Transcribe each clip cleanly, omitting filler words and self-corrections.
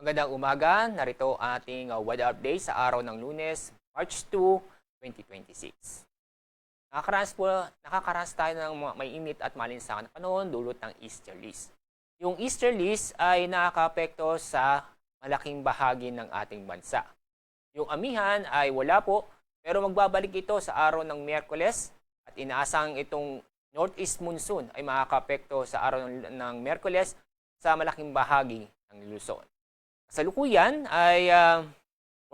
Magandang umaga, narito ang ating weather update sa araw ng Lunes, March 2, 2026. Nakakaranas tayo ng may init at malinsangan na panahon dulot ng easterlies. Yung easterlies ay nakakaapekto sa malaking bahagi ng ating bansa. Yung amihan ay wala po, pero magbabalik ito sa araw ng Miyerkules at inaasang itong northeast monsoon ay makakaapekto sa araw ng Miyerkules sa malaking bahagi ng Luzon. Kasalukuyan ay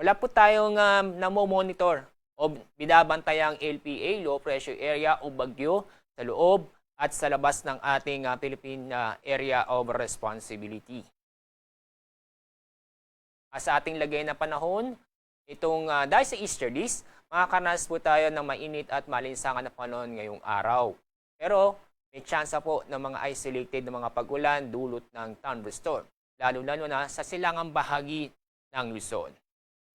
wala po tayong namo-monitor o binabantayang LPA, low pressure area o bagyo sa loob at sa labas ng ating Philippine Area of Responsibility. Sa ating lagay na panahon, dahil sa easterlies, makakaranas po tayo ng mainit at malinsangan na panahon ngayong araw. Pero may tsansa po ng mga isolated na mga pag-ulan dulot ng thunderstorm, lalo-lalo na sa silangang bahagi ng Luzon.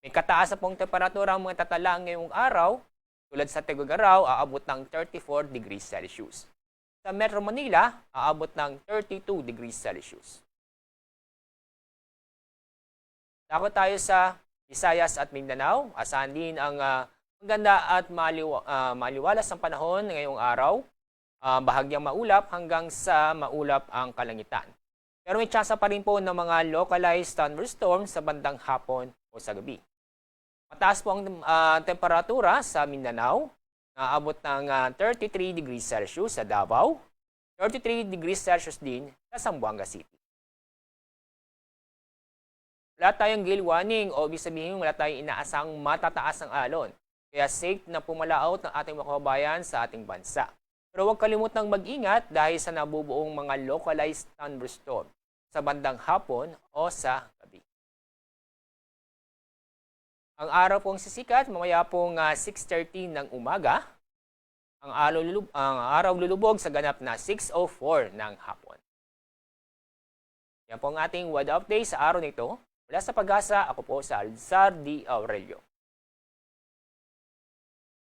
May kataasan pong temperatura ang mga tatala ngayong araw, tulad sa Tuguegarao, aabot ng 34 degrees Celsius. Sa Metro Manila, aabot ng 32 degrees Celsius. Dako tayo sa Visayas at Mindanao. Asahan din ang maganda at maliwalas ang panahon ngayong araw. Bahagyang maulap hanggang sa maulap ang kalangitan. Pero may tsansa pa rin po ng mga localized thunderstorms sa bandang hapon o sa gabi. Mataas po ang temperatura sa Mindanao, naabot ng 33 degrees Celsius sa Davao, 33 degrees Celsius din sa Zamboanga City. Wala tayong gale warning o ibig sabihin wala tayong inaasang matataas ang alon. Kaya safe na pumalaot ng ating mga kababayan sa ating bansa. Pero huwag kalimutang mag-ingat dahil sa nabubuong mga localized thunderstorm sa bandang hapon o sa gabi. Ang araw pong sisikat mamaya pong 6:30 ng umaga. Ang araw lulubog sa ganap na 6:04 ng hapon. Yan po ang ating weather update sa araw nito. Mula sa Pag-asa, ako po sa Alzar D. Aurelio.